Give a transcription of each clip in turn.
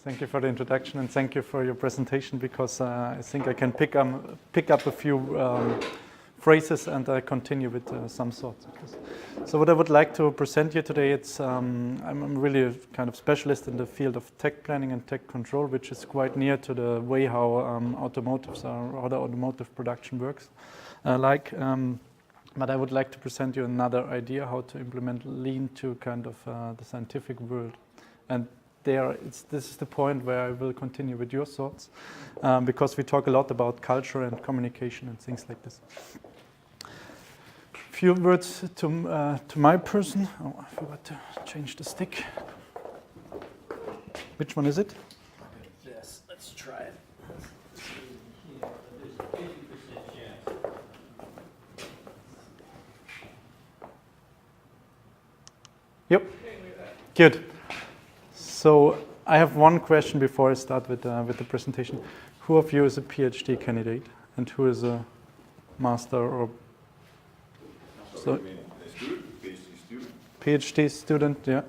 Thank you for the introduction and thank you for your presentation because I think I can pick up a few phrases and continue with some thoughts. So what I would like to present you today, I'm really a kind of specialist in the field of tech planning and tech control, which is quite near to the way how how the automotive production works. But I would like to present you another idea how to implement lean to kind of the scientific world. And this is the point where I will continue with your thoughts, because we talk a lot about culture and communication and things like this. Few words to my person. Oh, I forgot to change the stick. Which one is it? Yes, let's try it. Yep. Good. So I have one question before I start with the presentation. Who of you is a PhD candidate and who is a master or so? A student, PhD student. PhD student, yeah.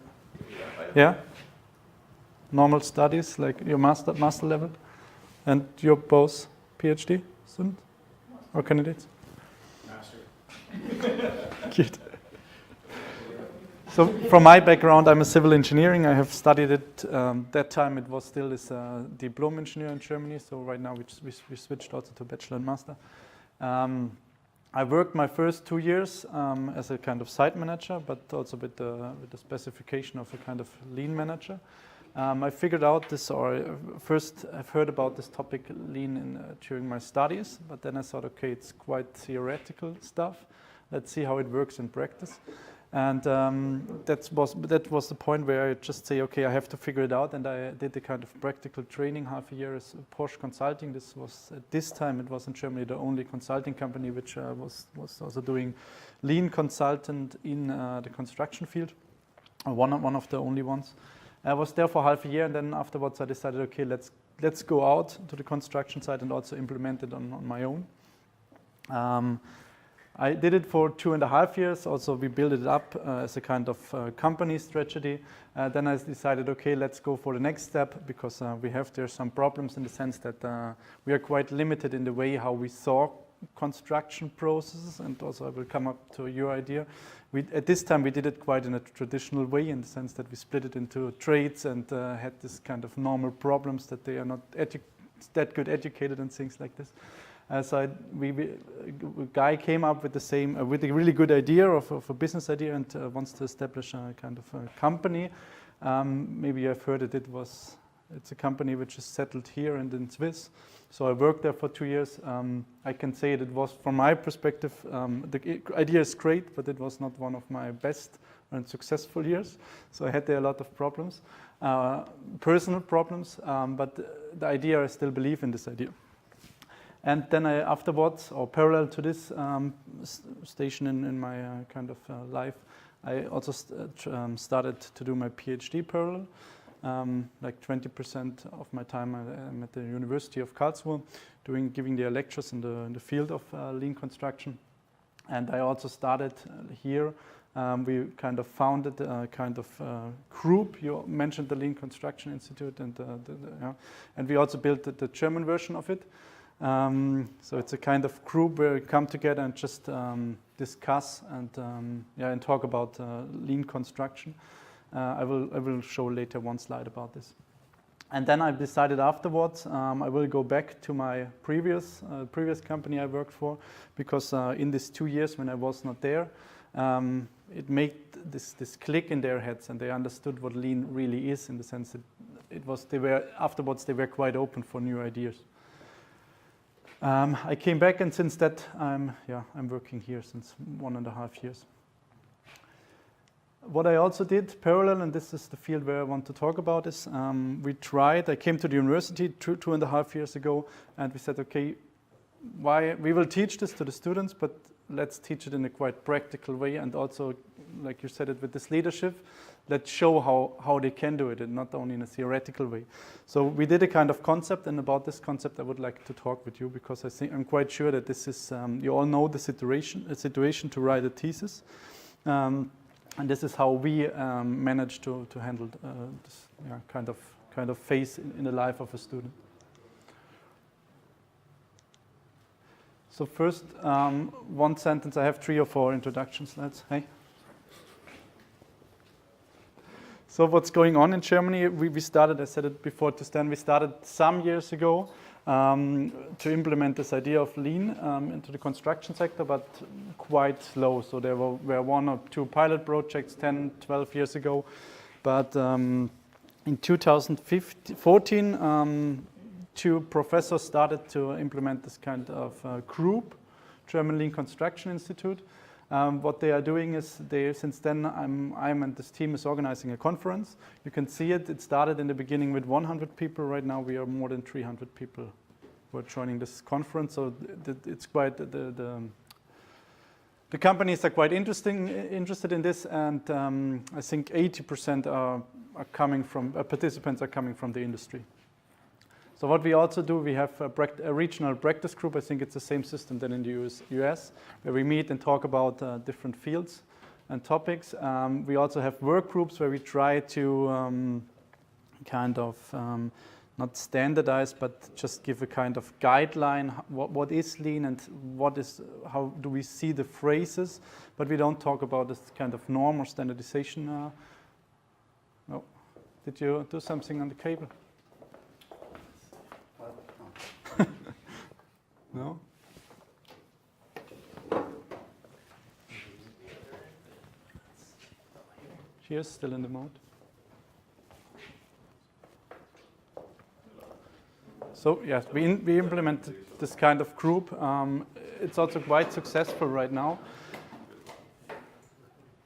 Yeah. Normal studies, like your master level, and you're both PhD student or candidates? Master. Good. So from my background, I'm a civil engineering. I have studied it. That time it was still this diploma engineer in Germany. So right now we switched also to bachelor and master. I worked my first 2 years as a kind of site manager, but also with the specification of a kind of lean manager. I figured out this, or first I've heard about this topic lean during my studies, but then I thought, okay, it's quite theoretical stuff. Let's see how it works in practice. And that was the point where I just say, okay, I have to figure it out. And I did the kind of practical training, half a year as Porsche Consulting. This was, at this time, it was in Germany the only consulting company which was also doing lean consultant in the construction field, one of the only ones. I was there for half a year, and then afterwards I decided, okay, let's go out to the construction site and also implement it on my own. I did it for 2.5 years. Also, we built it up as a kind of company strategy. Then I decided, okay, let's go for the next step because there some problems in the sense that we are quite limited in the way how we saw construction processes. And also, I will come up to your idea. At this time, we did it quite in a traditional way in the sense that we split it into trades and had this kind of normal problems that they are not that good educated and things like this. So a guy came up with with a really good idea of a business idea and wants to establish a kind of a company. Maybe you've heard it. It's a company which is settled here and in Swiss. So I worked there for 2 years. I can say it was, from my perspective, the idea is great, but it was not one of my best and successful years. So I had there a lot of problems, personal problems, but the idea, I still believe in this idea. And then I afterwards, or parallel to this station in my kind of life, I also started to do my PhD parallel. Like 20% of my time I'm at the University of Karlsruhe, giving their lectures in the field of lean construction. And I also started here. We kind of founded a kind of group. You mentioned the Lean Construction Institute, and we also built the German version of it. So it's a kind of group where we come together and just discuss and talk about lean construction. I will show later one slide about this. And then I decided afterwards I will go back to my previous company I worked for, because in these 2 years when I was not there, it made this click in their heads, and they understood what lean really is, in the sense that they were quite open for new ideas. I came back, and since that I'm working here since 1.5 years. What I also did parallel, and this is the field where I want to talk about, is I came to the university 2.5 years ago, and we said, okay, we will teach this to the students, but let's teach it in a quite practical way, and also, like you said it with this leadership, let's show how they can do it, and not only in a theoretical way. So we did a kind of concept, and about this concept I would like to talk with you, because I'm quite sure that this is, you all know the situation to write a thesis. And this is how we managed to handle this kind kind of phase in the life of a student. So first, one sentence. I have 3 or 4 introduction slides. Hey. So what's going on in Germany? We started, I said it before to Stan, we started some years ago to implement this idea of lean into the construction sector, but quite slow. So there were 1 or 2 pilot projects 10, 12 years ago. But in 2014, 2 professors started to implement this kind of group, German Lean Construction Institute. What they are doing is, since then, I'm and this team is organizing a conference. You can see it. It started in the beginning with 100 people. Right now, we are more than 300 people who are joining this conference. So it's quite the companies are quite interested in this, and I think 80% are coming from participants are coming from the industry. So what we also do, we have a regional practice group. I think it's the same system than in the US, where we meet and talk about different fields and topics. We also have work groups where we try to kind of not standardize, but just give a kind of guideline. What is lean and how do we see the phrases? But we don't talk about this kind of norm or standardization. No. Did you do something on the cable? No? She is still in the mode. So yes, we implemented this kind of group. It's also quite successful right now.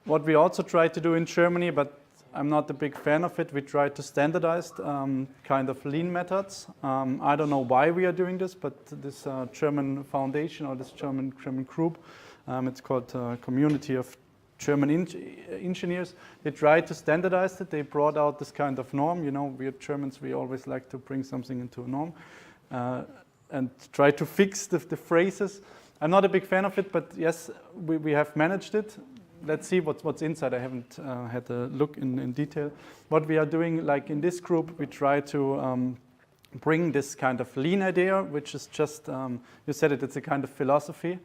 What we also try to do in Germany, but I'm not a big fan of it, we try to standardize kind of lean methods. I don't know why we are doing this, but this German foundation or this German group, it's called Community of German Engineers. They tried to standardize it. They brought out this kind of norm. You know, we are Germans, we always like to bring something into a norm and try to fix the phrases. I'm not a big fan of it, but yes, we have managed it. Let's see what's inside. I haven't had a look in detail. What we are doing, like in this group, we try to bring this kind of lean idea, which is just, you said it, it's a kind of philosophy.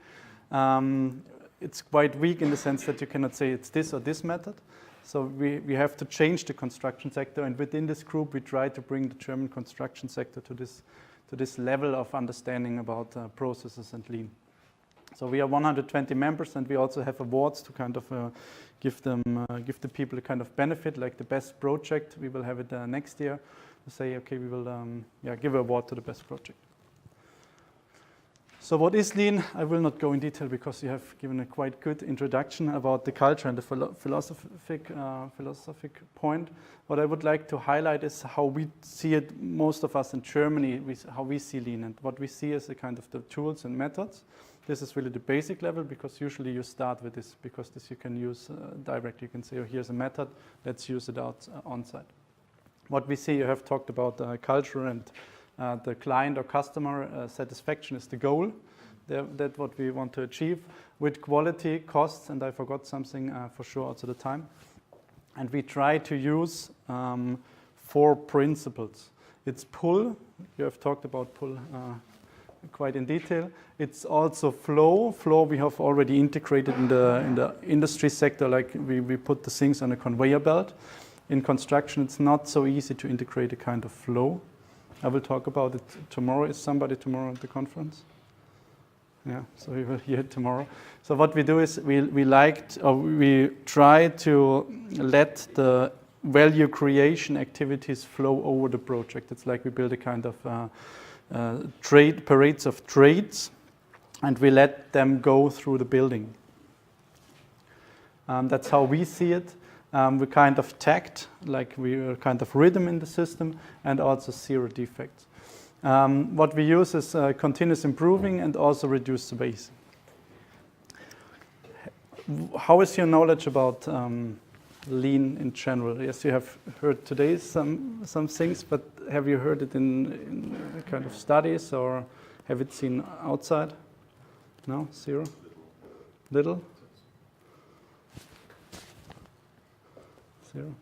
It's quite weak in the sense that you cannot say it's this or this method. So we have to change the construction sector, and within this group, we try to bring the German construction sector to this level of understanding about processes and lean. So we are 120 members, and we also have awards to kind of give the people a kind of benefit, like the best project. We will have it next year to say, okay, we will give an award to the best project. So what is lean? I will not go in detail because you have given a quite good introduction about the culture and the philosophic point. What I would like to highlight is how we see it, most of us in Germany, how we see lean, and what we see as a kind of the tools and methods. This is really the basic level, because usually you start with this, because this you can use directly. You can say, oh, here's a method, let's use it out on site. What we see, you have talked about culture and the client or customer satisfaction is the goal. That's what we want to achieve with quality, costs, and I forgot something for sure also the time. And we try to use 4 principles. It's pull. You have talked about pull quite in detail. It's also flow. Flow we have already integrated in the industry sector, like we put the things on a conveyor belt. In construction, it's not so easy to integrate a kind of flow. I will talk about it tomorrow. Is somebody tomorrow at the conference? Yeah, so we will hear it tomorrow. So what we do is we try to let the value creation activities flow over the project. It's like we build a kind of parades of trades, and we let them go through the building. That's how we see it. We kind of takt, like we are kind of rhythm in the system, and also 0 defects. What we use is continuous improving and also reduce the waste. How is your knowledge about lean in general? Yes, you have heard today some things, but have you heard it in kind of studies, or have it seen outside? No? 0? Little? 0?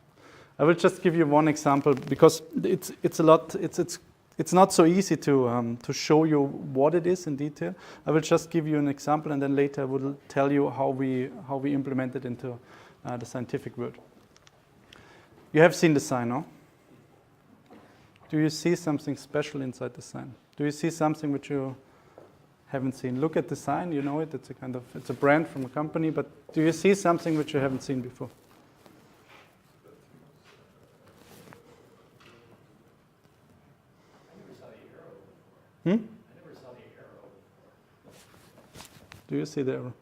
I will just give you one example because it's not so easy to show you what it is in detail. I will just give you an example, and then later I will tell you how we implement it into the scientific world. You have seen the sign, no? Do you see something special inside the sign? Do you see something which you haven't seen? Look at the sign, you know it. It's a brand from a company, but do you see something which you haven't seen before? I never saw the arrow. Do you see the arrow?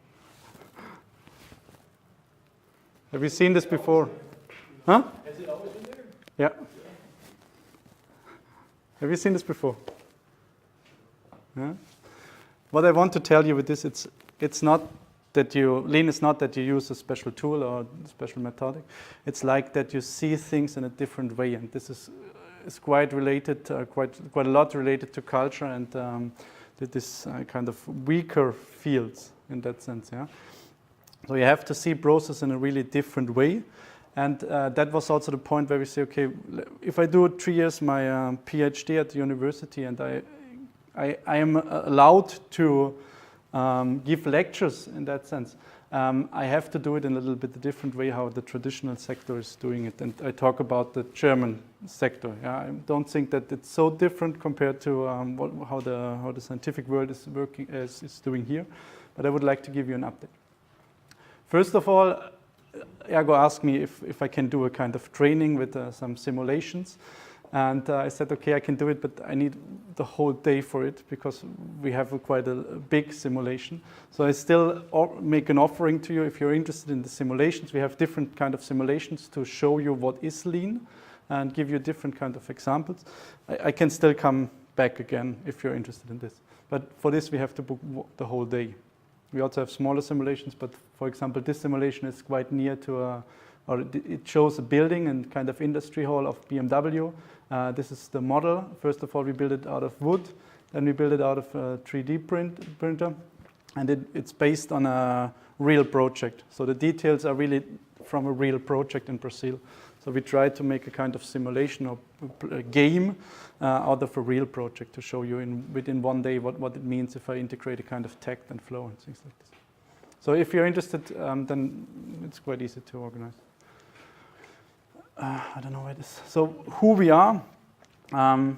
Have you seen this before? Huh? Has it always been there? Yeah. Have you seen this before? Yeah. What I want to tell you with this, it's not that lean is not that you use a special tool or a special methodic. It's like that you see things in a different way, and this is quite related, quite a lot related to culture and this kind of weaker fields in that sense. Yeah. So you have to see process in a really different way. And that was also the point where we say, okay, if I do 3 years my PhD at the university and I am allowed to give lectures in that sense, I have to do it in a little bit different way how the traditional sector is doing it. And I talk about the German sector. Yeah? I don't think that it's so different compared to how the scientific world is working is doing here. But I would like to give you an update. First of all, Ergo asked me if I can do a kind of training with some simulations. And I said, okay, I can do it, but I need the whole day for it because we have quite a big simulation. So I still make an offering to you if you're interested in the simulations. We have different kind of simulations to show you what is lean and give you different kind of examples. I can still come back again if you're interested in this. But for this, we have to book the whole day. We also have smaller simulations, but for example, this simulation is quite near to or it shows a building and kind of industry hall of BMW. This is the model. First of all, we build it out of wood, then we build it out of a 3D printer, and it's based on a real project. So the details are really from a real project in Brazil. So we try to make a kind of simulation or a game out of a real project to show you within one day what it means if I integrate a kind of takt and flow and things like this. So if you're interested, then it's quite easy to organize. I don't know where this is. So who we are. I'm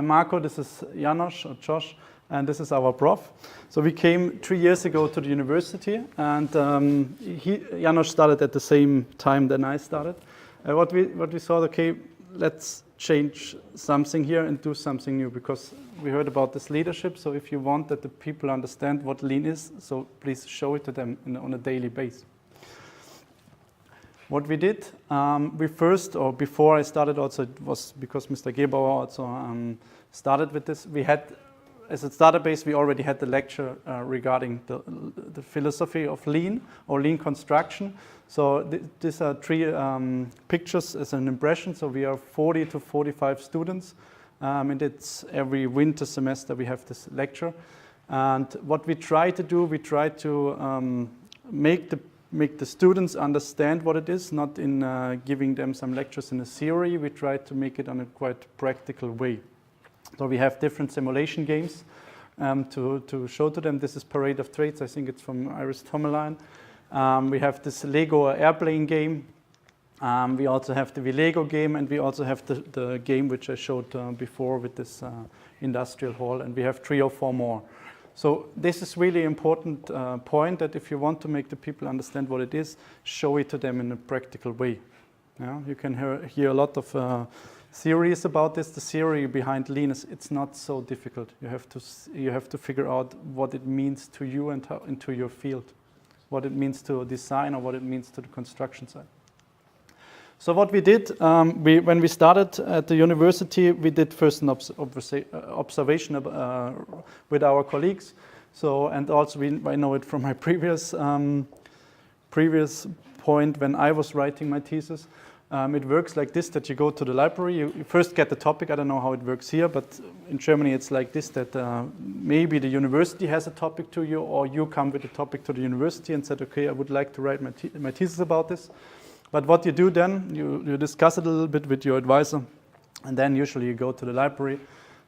Marco, this is Janos or Josh, and this is our prof. So we came 3 years ago to the university, and Janos started at the same time than I started. What we thought, okay, let's change something here and do something new because we heard about this leadership. So if you want that the people understand what lean is, so please show it to them on a daily basis. What we did, before I started also, it was because Mr. Gebauer also started with this. We had, as a starter base, we already had the lecture regarding the philosophy of lean or lean construction. So these are 3 pictures as an impression. So we are 40 to 45 students, and it's every winter semester we have this lecture. And what we try to do, we try to make the students understand what it is, not in giving them some lectures in a theory. We try to make it on a quite practical way. So we have different simulation games to show to them. This is Parade of Trades. I think it's from Iris Tomerline. We have this Lego airplane game. We also have the Lego game, and we also have the game which I showed before with this industrial hall, and we have 3 or 4 more. So this is really important point that if you want to make the people understand what it is, show it to them in a practical way. Yeah? You can hear a lot of theories about this. The theory behind lean is it's not so difficult. You have to figure out what it means to you and to your field, what it means to design or what it means to the construction side. So what we did, when we started at the university, we did first an observation with our colleagues. So, and also I know it from my previous point when I was writing my thesis. It works like this, that you go to the library, you first get the topic. I don't know how it works here, but in Germany it's like this, that maybe the university has a topic to you, or you come with a topic to the university and said, okay, I would like to write my thesis about this. But what you do then, you discuss it a little bit with your advisor, and then usually you go to the library,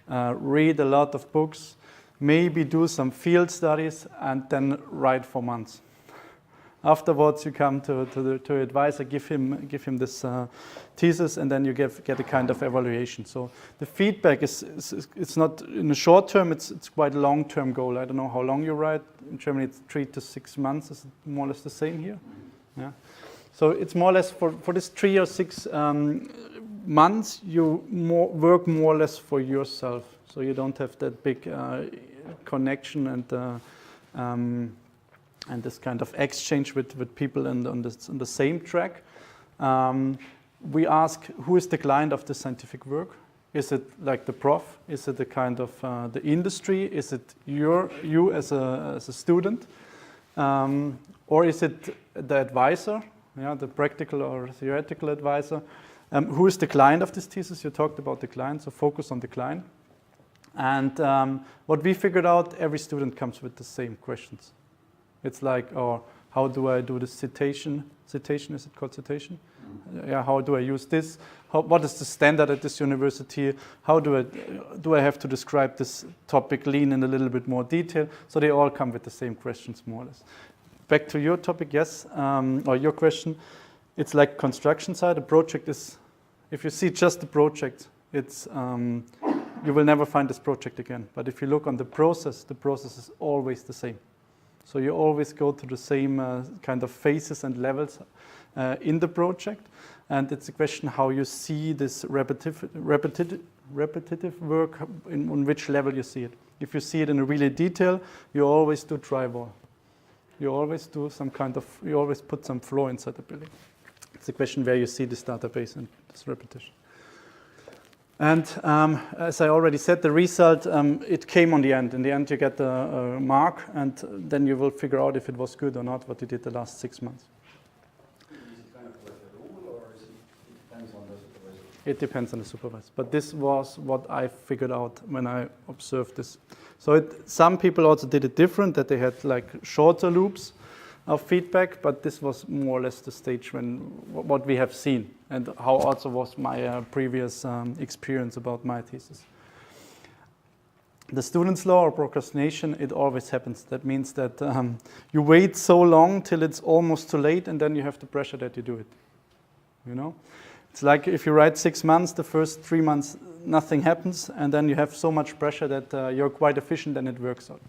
read a lot of books, maybe do some field studies, and then write for months. Afterwards, you come to the advisor, give him this thesis, and then you get a kind of evaluation. So the feedback it's not in the short term; it's quite a long-term goal. I don't know how long you write. In Germany, it's 3 to 6 months. Is it more or less the same here? Yeah. So it's more or less for this 3 or 6 months, you work more or less for yourself. So you don't have that big connection and this kind of exchange with people on the same track. We ask, who is the client of the scientific work? Is it like the prof? Is it the kind of the industry? Is it you as a student? Or is it the advisor, the practical or theoretical advisor? Who is the client of this thesis? You talked about the client, so focus on the client. And what we figured out, every student comes with the same questions. It's like, how do I do the citation? Citation, is it called citation? Yeah, how do I use this? What is the standard at this university? How do I have to describe this topic lean in a little bit more detail? So they all come with the same questions, more or less. Back to your topic, yes, or your question. It's like construction site. A project is, if you see just the project, it's you will never find this project again. But if you look on the process is always the same. So you always go to the same kind of phases and levels in the project, and it's a question how you see this repetitive work, on which level you see it. If you see it in a really detail, you always do drywall. You always do you always put some floor inside the building. It's a question where you see this database and this repetition. And as I already said, the result, it came on the end. In the end, you get a mark, and then you will figure out if it was good or not, what you did the last 6 months. Is it kind of like a rule, or it depends on the supervisor? It depends on the supervisor. But this was what I figured out when I observed this. So some people also did it different, that they had like shorter loops of feedback, but this was more or less the stage when what we have seen, and how also was my previous experience about my thesis. The student's law or procrastination, it always happens. That means that you wait so long till it's almost too late, and then you have the pressure that you do it. You know, it's like if you write 6 months, the first 3 months nothing happens, and then you have so much pressure that you're quite efficient and it works out.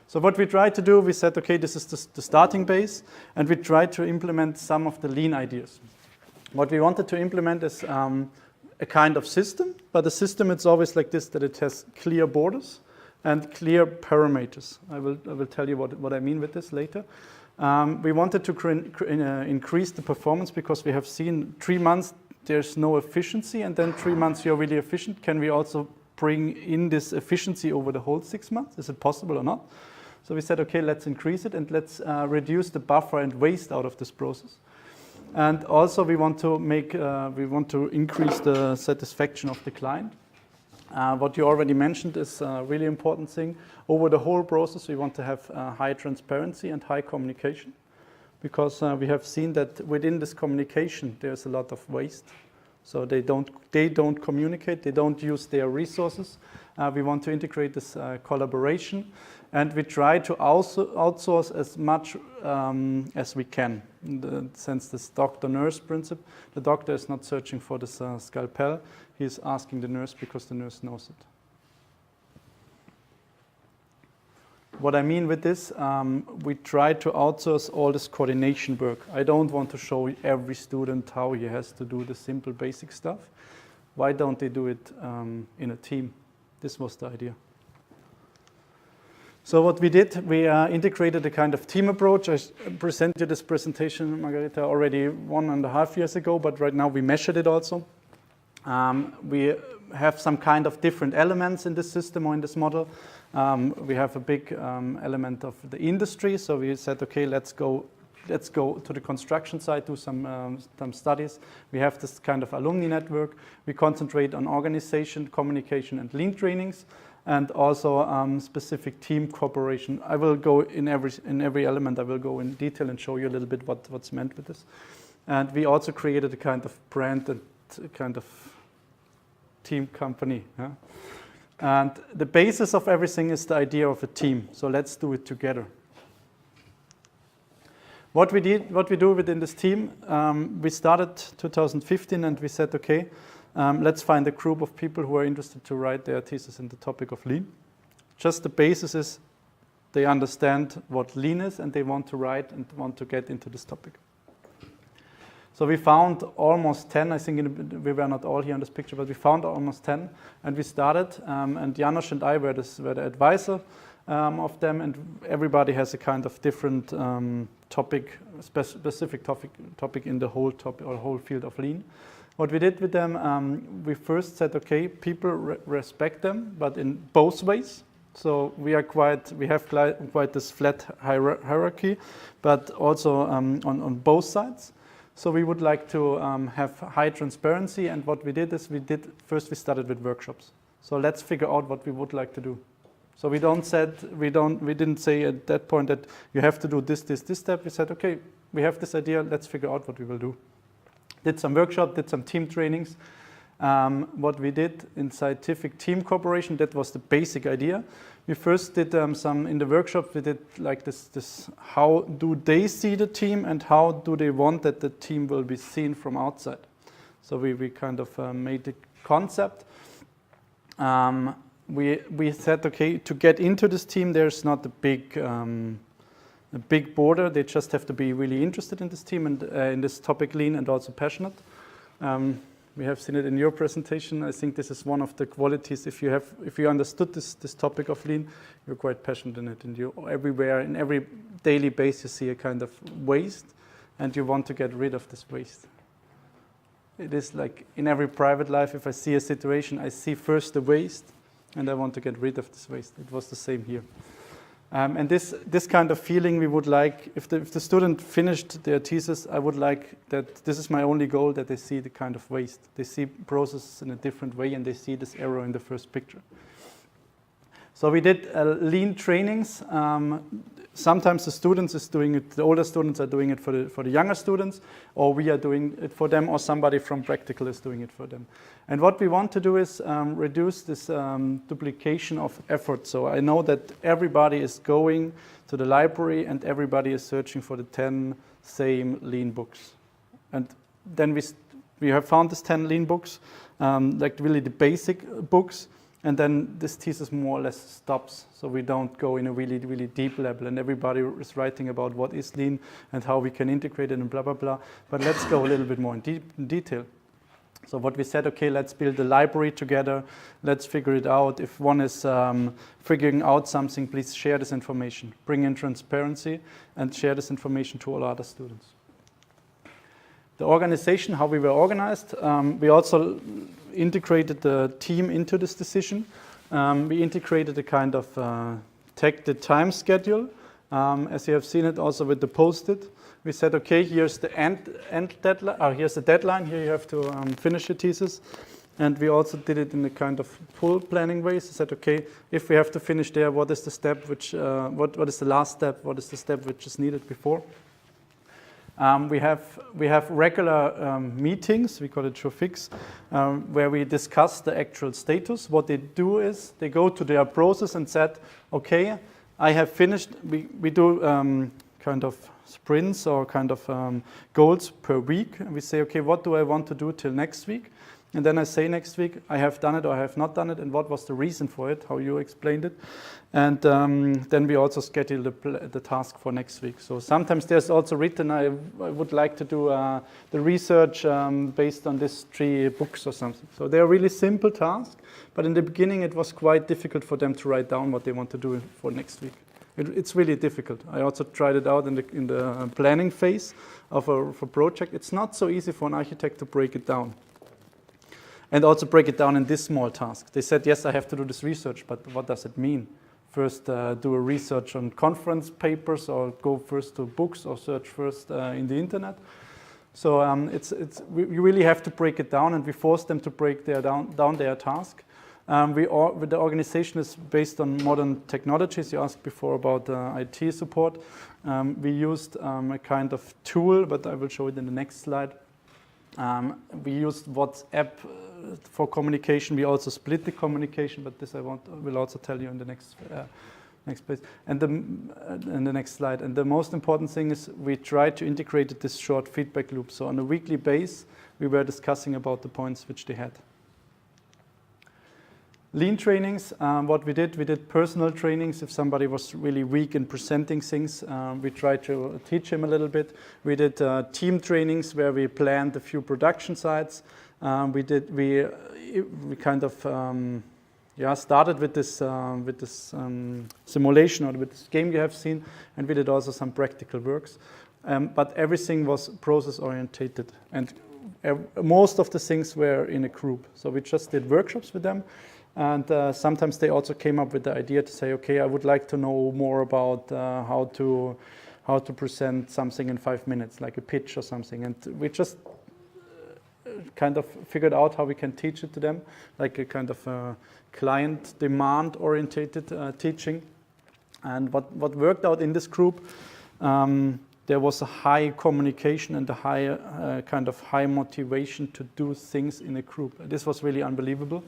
So what we tried to do, we said, okay, this is the starting base, and we tried to implement some of the lean ideas. What we wanted to implement is a kind of system, but the system it's always like this, that it has clear borders and clear parameters. I will tell you what I mean with this later. We wanted to increase the performance because we have seen 3 months there's no efficiency, and then 3 months you're really efficient. Can we also bring in this efficiency over the whole 6 months? Is it possible or not? So we said, okay, let's increase it, and let's reduce the buffer and waste out of this process. And also we want to increase the satisfaction of the client. What you already mentioned is a really important thing. Over the whole process, we want to have high transparency and high communication, because we have seen that within this communication there's a lot of waste. So they don't communicate, they don't use their resources. We want to integrate this collaboration, and we try to also outsource as much as we can. In the sense, this doctor-nurse principle, the doctor is not searching for this scalpel, he is asking the nurse because the nurse knows it. What I mean with this, we try to outsource all this coordination work. I don't want to show every student how he has to do the simple basic stuff. Why don't they do it in a team? This was the idea. So what we did, we integrated a kind of team approach. I presented you this presentation, Margareta, already 1.5 years ago, but right now we measured it also. We have some kind of different elements in this system or in this model. We have a big element of the industry, so we said, okay, let's go to the construction site, do some studies. We have this kind of alumni network. We concentrate on organization, communication, and lean trainings, and also specific team cooperation. I will go in every element. I will go in detail and show you a little bit what's meant with this. And we also created a kind of brand and a kind of team company. Yeah? And the basis of everything is the idea of a team. So let's do it together. What we do within this team, we started 2015 and we said, okay, let's find a group of people who are interested to write their thesis in the topic of lean. Just the basis is they understand what lean is and they want to write and want to get into this topic. So we found almost 10, I think we were not all here in this picture, but we found almost 10 and we started and Janos and I were the advisor of them, and everybody has a kind of different topic, specific topic in the whole topic or whole field of lean. What we did with them, we first said, okay, people respect them, but in both ways. So we have quite this flat hierarchy, but also on both sides. So we would like to have high transparency, and what we did is we started with workshops. So let's figure out what we would like to do. So we didn't say at that point that you have to do this step. We said, okay, we have this idea, let's figure out what we will do. Did some workshop, did some team trainings. What we did in scientific team cooperation, that was the basic idea. We first did some, in the workshop, we did like this, how do they see the team and how do they want that the team will be seen from outside. So we kind of made the concept. We said, okay, to get into this team, there's not a big border. They just have to be really interested in this team and in this topic lean and also passionate. We have seen it in your presentation. I think this is one of the qualities. If you understood this topic of lean, you're quite passionate in it, and you everywhere in every daily base you see a kind of waste, and you want to get rid of this waste. It is like in every private life. If I see a situation, I see first the waste, and I want to get rid of this waste. It was the same here. And this kind of feeling we would like, if the student finished their thesis, I would like that, this is my only goal, that they see the kind of waste. They see processes in a different way and they see this arrow in the first picture. So we did lean trainings. Sometimes the students is doing it, the older students are doing it for the younger students, or we are doing it for them, or somebody from practical is doing it for them. And what we want to do is reduce this duplication of effort. So I know that everybody is going to the library and everybody is searching for the 10 same lean books. And then we have found these 10 lean books, like really the basic books. And then this thesis more or less stops. So we don't go in a really, really deep level. And everybody is writing about what is lean and how we can integrate it and blah, blah, blah. But let's go a little bit more in detail. So what we said, okay, let's build a library together. Let's figure it out. If one is figuring out something, please share this information. Bring in transparency and share this information to all other students. The organization, how we were organized, we also integrated the team into this decision. We integrated a kind of tagged time schedule. As you have seen it also with the post-it. We said, okay, here's the end deadline, here's the deadline, here you have to finish your thesis. And we also did it in a kind of pull planning way. So said, okay, if we have to finish there, what is the step which, what is the last step, what is the step which is needed before? We have regular meetings, we call it showfix, where we discuss the actual status. What they do is they go to their process and said, okay, I have finished. We do kind of sprints or kind of goals per week. And we say, okay, what do I want to do till next week? And then I say next week, I have done it or I have not done it, and what was the reason for it, how you explained it. And then we also schedule the task for next week. So sometimes there's also written, I would like to do the research based on these 3 books or something. So they're really simple tasks, but in the beginning it was quite difficult for them to write down what they want to do for next week. It's really difficult. I also tried it out in the planning phase of a project. It's not so easy for an architect to break it down. And also break it down in this small task. They said, yes, I have to do this research, but what does it mean? First, do a research on conference papers, or go first to books, or search first in the internet. So we really have to break it down, and we force them to break down their task. The organization is based on modern technologies. You asked before about IT support. We used a kind of tool, but I will show it in the next slide. We used WhatsApp for communication. We also split the communication, but this will also tell you in the next place. And in the next slide. And the most important thing is we tried to integrate this short feedback loop. So on a weekly basis, we were discussing about the points which they had. Lean trainings, what we did personal trainings. If somebody was really weak in presenting things, we tried to teach him a little bit. We did team trainings where we planned a few production sites. We kind of started with this simulation or with this game you have seen, and we did also some practical works. But everything was process orientated, and most of the things were in a group. So we just did workshops with them. And sometimes they also came up with the idea to say, okay, I would like to know more about how to present something in 5 minutes, like a pitch or something. And we just kind of figured out how we can teach it to them, like a kind of client demand orientated teaching. And what worked out in this group, there was a high communication and a high kind of high motivation to do things in a group. This was really unbelievable.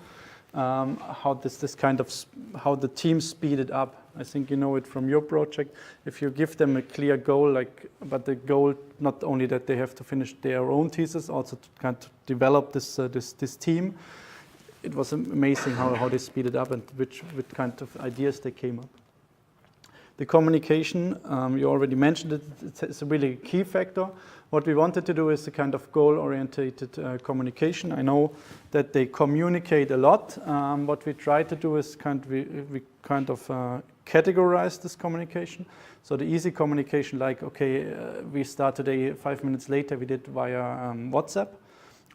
How the team speeded up. I think you know it from your project. If you give them a clear goal, but the goal not only that they have to finish their own thesis, also to kind of develop this team. It was amazing how they speeded up and with kind of ideas they came up. The communication, you already mentioned it. It's a really key factor. What we wanted to do is a kind of goal-oriented communication. I know that they communicate a lot. What we try to do is we kind of categorize this communication. So the easy communication, like, okay, we start today 5 minutes later, we did via WhatsApp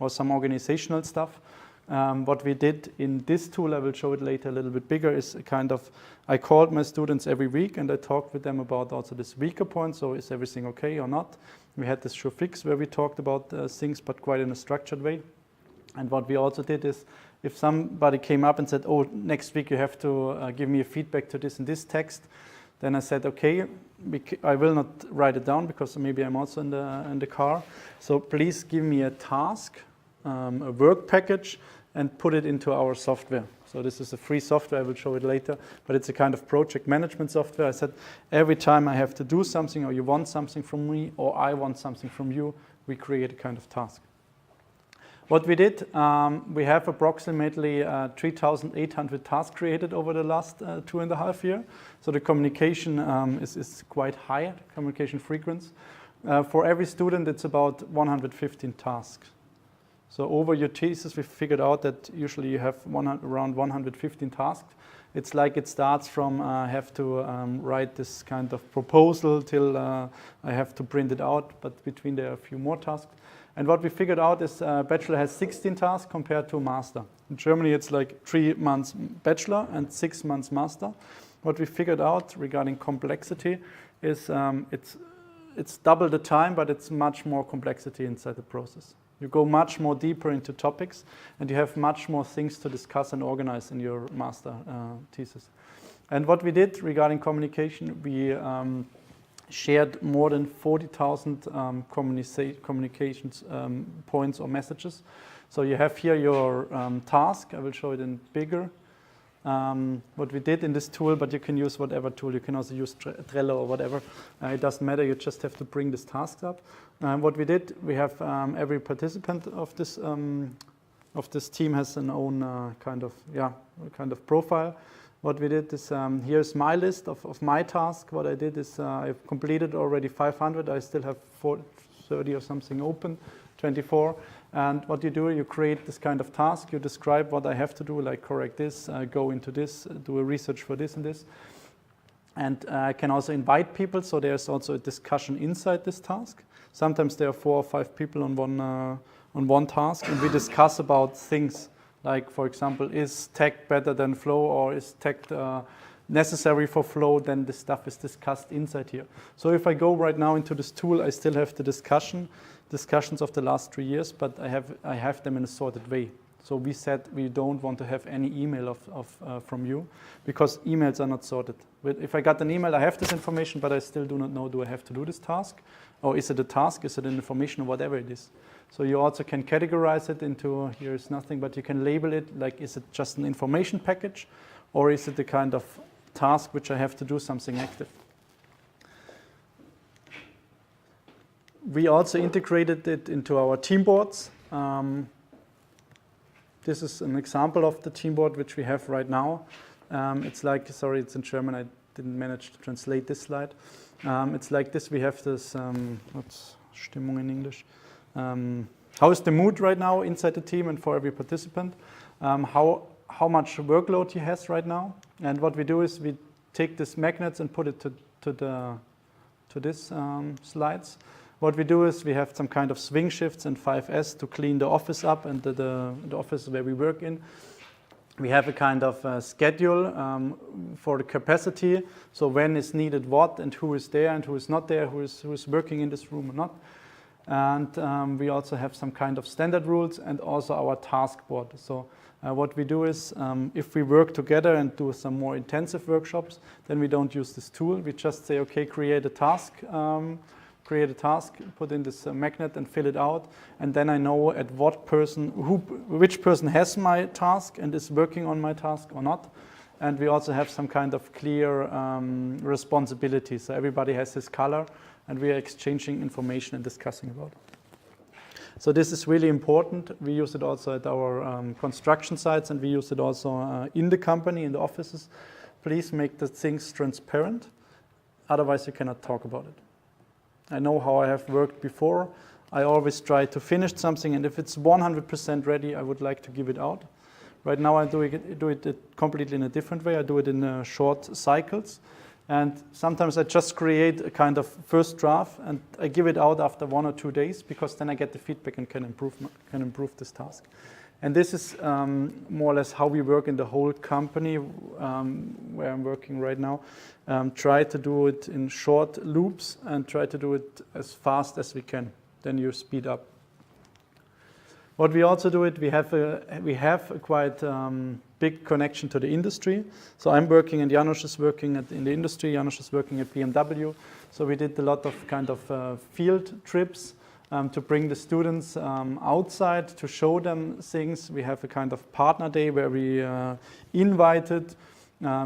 or some organizational stuff. What we did in this tool, I will show it later a little bit bigger, is a kind of, I called my students every week and I talked with them about also this weaker point. So is everything okay or not? We had this sure fix where we talked about things, but quite in a structured way. And what we also did is, if somebody came up and said, oh, next week you have to give me a feedback to this and this text, then I said, okay, I will not write it down because maybe I'm also in the car. So please give me a task, a work package, and put it into our software. So this is a free software, I will show it later, but it's a kind of project management software. I said, every time I have to do something, or you want something from me, or I want something from you, we create a kind of task. What we did, we have approximately 3,800 tasks created over the last 2.5 years. So the communication is quite high, communication frequency. For every student, it's about 115 tasks. So over your thesis, we figured out that usually you have around 115 tasks. It's like it starts from I have to write this kind of proposal till I have to print it out, but between there are a few more tasks. And what we figured out is bachelor has 16 tasks compared to master. In Germany, it's like 3 months bachelor and 6 months master. What we figured out regarding complexity is it's double the time, but it's much more complexity inside the process. You go much more deeper into topics, and you have much more things to discuss and organize in your master thesis. And what we did regarding communication, we shared more than 40,000 communications points or messages. So you have here your task. I will show it in bigger. What we did in this tool, but you can use whatever tool. You can also use Trello or whatever. It doesn't matter. You just have to bring this task up. What we did, we have every participant of this team has an own kind of profile. What we did is here's my list of my task. What I did is I've completed already 500. I still have 30 or something open, 24. And what you do, you create this kind of task. You describe what I have to do, like correct this, go into this, do a research for this and this. And I can also invite people, so there's also a discussion inside this task. Sometimes there are 4 or 5 people on one task, and we discuss about things like, for example, is Takt better than Flow, or is Takt necessary for Flow? Then this stuff is discussed inside here. So if I go right now into this tool, I still have the discussions of the last 3 years, but I have them in a sorted way. So we said we don't want to have any email from you, because emails are not sorted. If I got an email, I have this information, but I still do not know, do I have to do this task? Or is it a task, is it an information, or whatever it is? So you also can categorize it into, here is nothing, but you can label it, like, is it just an information package, or is it the kind of task which I have to do something active? We also integrated it into our team boards. This is an example of the team board which we have right now. It's like, sorry, it's in German, I didn't manage to translate this slide. It's like this, we have this, what's Stimmung in English? How is the mood right now inside the team and for every participant? How much workload he has right now? And what we do is we take these magnets and put it to this slides. What we do is we have some kind of swing shifts and 5S to clean the office up and the office where we work in. We have a kind of schedule for the capacity. So when is needed what, and who is there and who is not there, who is working in this room or not. And we also have some kind of standard rules and also our task board. So what we do is if we work together and do some more intensive workshops, then we don't use this tool. We just say, okay, create a task, put in this magnet and fill it out, and then I know at which person has my task and is working on my task or not. And we also have some kind of clear responsibility. So everybody has his color, and we are exchanging information and discussing about it. So this is really important. We use it also at our construction sites, and we use it also in the company, in the offices. Please make the things transparent, otherwise you cannot talk about it. I know how I have worked before. I always try to finish something, and if it's 100% ready, I would like to give it out. Right now I do it completely in a different way. I do it in short cycles, and sometimes I just create a kind of first draft and I give it out after 1 or 2 days, because then I get the feedback and can improve this task. And this is more or less how we work in the whole company where I'm working right now. Try to do it in short loops and try to do it as fast as we can. Then you speed up. What we also do we have a quite big connection to the industry. So I'm working and Janusz is working in the industry. Janusz is working at BMW. So we did a lot of kind of field trips to bring the students outside to show them things. We have a kind of partner day where we invited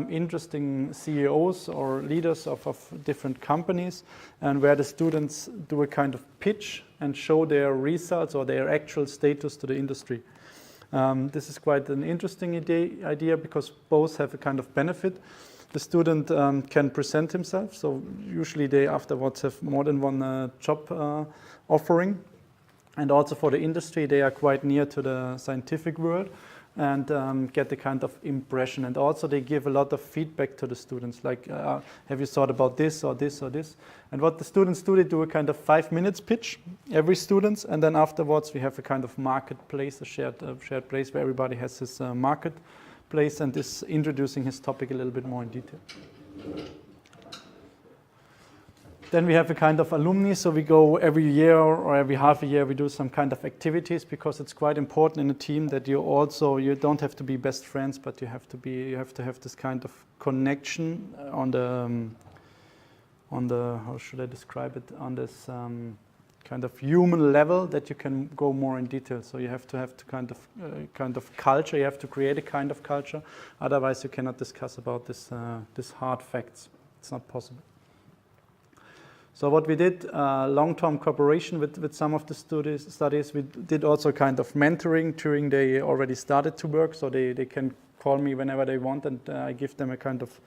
interesting CEOs or leaders of different companies, and where the students do a kind of pitch and show their results or their actual status to the industry. This is quite an interesting idea because both have a kind of benefit. The student can present himself, so usually they afterwards have more than one job offering. And also for the industry, they are quite near to the scientific world and get the kind of impression. And also they give a lot of feedback to the students, like, have you thought about this or this or this? And what the students do, they do a kind of 5 minutes pitch, every student, and then afterwards we have a kind of marketplace, a shared place where everybody has his marketplace and is introducing his topic a little bit more in detail. Then we have a kind of alumni, so we go every year or every half a year we do some kind of activities, because it's quite important in a team that you don't have to be best friends, but you have to have this kind of connection on the how should I describe it, on this kind of human level, that you can go more in detail. So you have to kind of culture. You have to create a kind of culture. Otherwise, you cannot discuss about this hard facts. It's not possible. So what we did, long-term cooperation with some of the studies. We did also kind of mentoring during they already started to work, so they can call me whenever they want, and I give them a kind of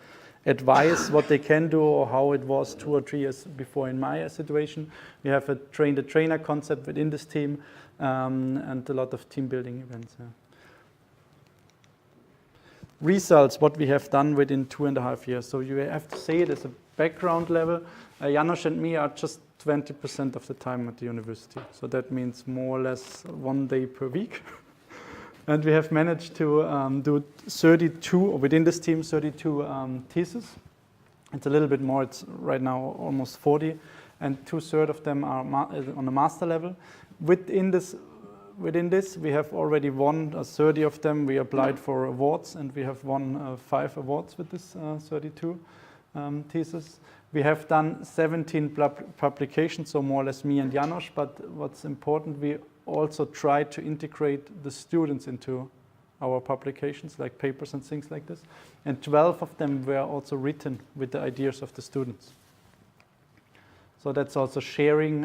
advice what they can do or how it was 2 or 3 years before in my situation. We have a train-the-trainer concept within this team and a lot of team building events. Yeah. Results, what we have done within 2.5 years. So you have to say it as a background level. Janusz and me are just 20% of the time at the university. So that means more or less 1 day per week. And we have managed to do 32, or within this team, 32 theses. It's a little bit more, it's right now almost 40. And 2/3 of them are on the master level. Within within this. We have already won 30 of them. We applied for awards, and we have won 5 awards with this 32 thesis. We have done 17 publications, so more or less me and Janos, but what's important, we also try to integrate the students into our publications, like papers and things like this. And 12 of them were also written with the ideas of the students. So that's also sharing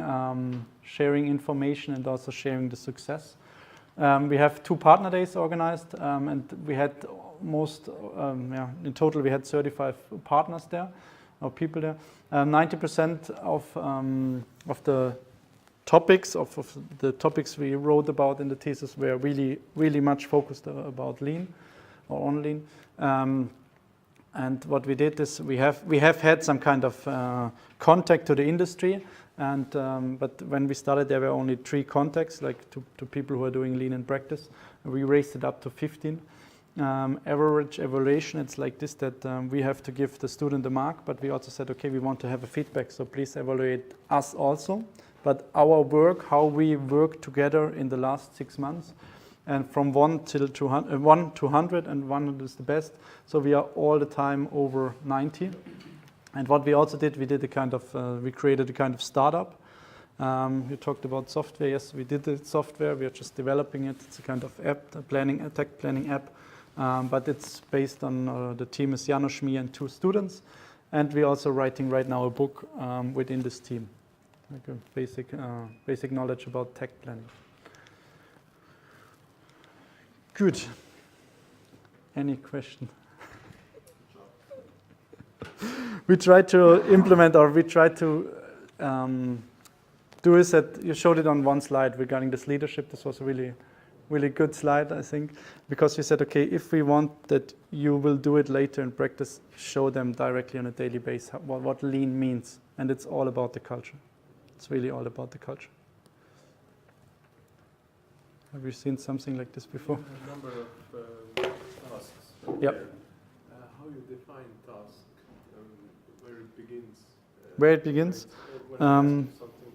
information and also sharing the success. We have 2 partner days organized, and we had in total we had 35 partners there, or people there. 90% of the topics of the topics we wrote about in the thesis were really much focused about lean or on lean. And what we did is we have had some kind of contact to the industry, and but when we started there were only 3 contacts, like to people who are doing lean in practice. We raised it up to 15. Average evaluation, it's like this, that we have to give the student a mark, but we also said, okay, we want to have a feedback, so please evaluate us also. But our work, how we work together in the last 6 months, and from 1 till 200, 1 to 100, and 100 is the best. So we are all the time over 90. And what we also did, we created a kind of startup. You talked about software. Yes, we did the software. We are just developing it. It's a kind of app, a tech planning app. But it's based on the team is Janos, me, and 2 students. And we're also writing right now a book within this team, like a basic knowledge about tech planning. Good. Any question? We try to implement, or we try to do is that you showed it on one slide regarding this leadership. This was a really good slide, I think, because you said, okay, if we want that you will do it later in practice, show them directly on a daily basis what lean means. And it's all about the culture. It's really all about the culture. Have you seen something like this before? A number of tasks. Yep. How you define task, where it begins? Where it begins? When something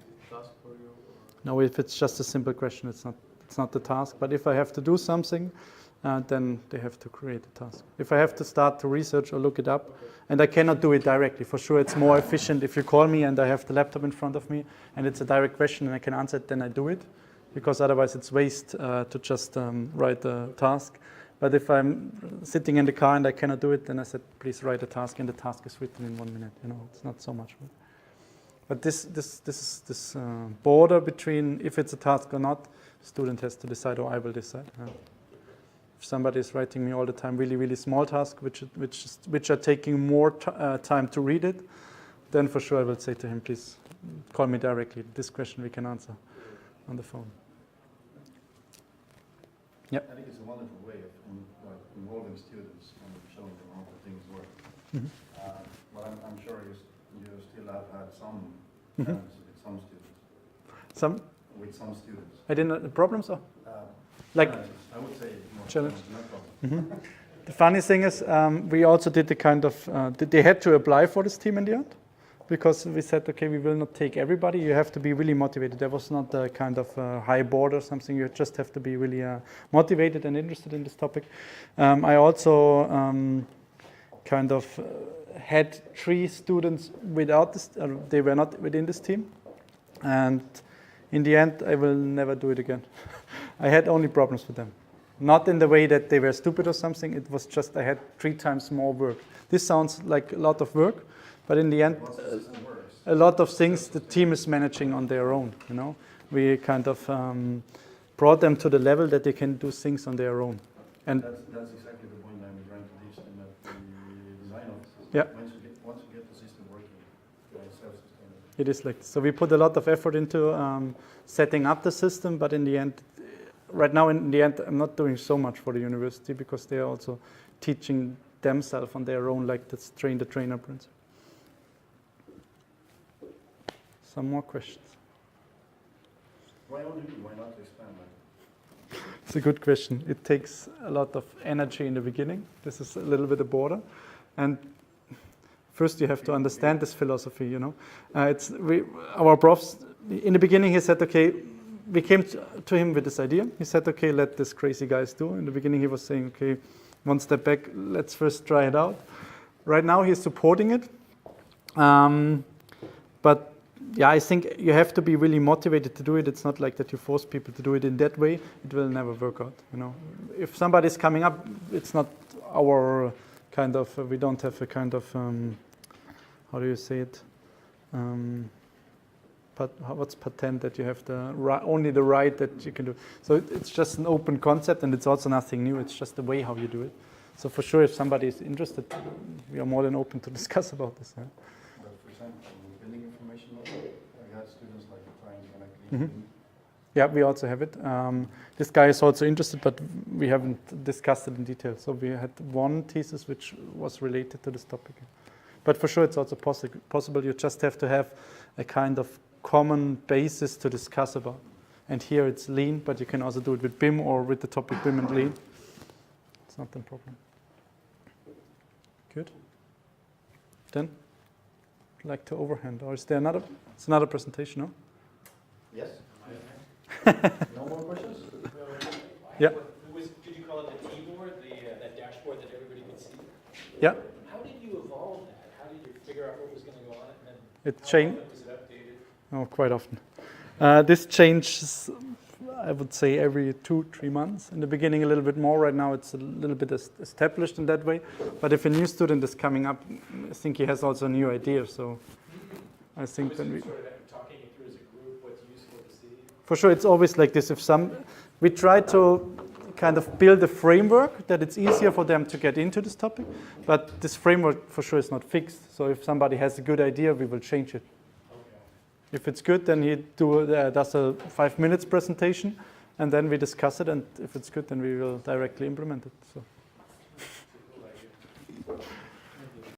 is a task for you? Or? No, if it's just a simple question, it's not the task. But if I have to do something, then they have to create a task. If I have to start to research or look it up, and I cannot do it directly, for sure it's more efficient if you call me and I have the laptop in front of me and it's a direct question and I can answer it, then I do it. Because otherwise it's waste to just write the task. But if I'm sitting in the car and I cannot do it, then I said, please write a task, and the task is written in 1 minute. It's not so much. But this border between if it's a task or not, the student has to decide, or I will decide. If somebody is writing me all the time really small tasks, which are taking more time to read it, then for sure I will say to him, please call me directly. This question we can answer on the phone. Yep. I think it's a wonderful way of involving students and showing them how the things work. Mm-hmm. But I'm sure you still have had some Mm-hmm. challenges with some students. I didn't know problems or? Like, I would say more challenge. No problem. Mm-hmm. The funny thing is, we also did the kind of, they had to apply for this team in the end, because we said, okay, we will not take everybody. You have to be really motivated. There was not a kind of high board or something. You just have to be really motivated and interested in this topic. I also kind of had 3 students without this, they were not within this team. And in the end, I will never do it again. I had only problems with them. Not in the way that they were stupid or something. It was just I had 3 times more work. This sounds like a lot of work, but in the end, a lot of things the team is managing on their own. We kind of brought them to the level that they can do things on their own. And that's exactly the point I'm trying to reach in the design of the system. Yeah. Once you get the system working, it's self-sustainable. It is like so. We put a lot of effort into setting up the system, but in the end, right now in the end, I'm not doing so much for the university because they are also teaching themselves on their own, like this train the trainer principle. Some more questions? Why not expand that? It's a good question. It takes a lot of energy in the beginning. This is a little bit a border. And first you have to understand this philosophy, Our profs, in the beginning he said, okay, we came to him with this idea. He said, okay, let this crazy guys do. In the beginning, he was saying, okay, one step back, let's first try it out. Right now, he's supporting it. But yeah, I think you have to be really motivated to do it. It's not like that you force people to do it in that way. It will never work out. You know, if somebody's coming up, it's not our kind of. We don't have a kind of. How do you say it? What's patent that you have only the right that you can do. So it's just an open concept, and it's also nothing new. It's just the way how you do it. So for sure, if somebody is interested, we are more than open to discuss about this. Yeah? But for example, building information model, I had students like trying to connect LinkedIn. Yeah, we also have it. This guy is also interested, but we haven't discussed it in detail. So we had one thesis which was related to this topic. But for sure, it's also possible. You just have to have a kind of common basis to discuss about. And here it's lean, but you can also do it with BIM or with the topic BIM and lean. It's not a problem. Good. Then, I'd like to overhand. Or is there another? It's another presentation, no? Yes? No more questions? Yeah. Did you call it the keyboard, that dashboard that everybody could see? Yeah. How did you evolve that? How did you figure out what was going to go on it? And then It changed. was it updated? Oh, quite often. This changes, I would say, every 2-3 months. In the beginning, a little bit more. Right now, it's a little bit established in that way. But if a new student is coming up, I think he has also a new idea. So I think Was then it we. sort of talking it through as a group, what's useful to see? For sure, it's always like this. We try to kind of build a framework that it's easier for them to get into this topic. But this framework, for sure, is not fixed. So if somebody has a good idea, we will change it. If it's good, then he does a 5 minutes presentation, and then we discuss it. And if it's good, then we will directly implement it. So.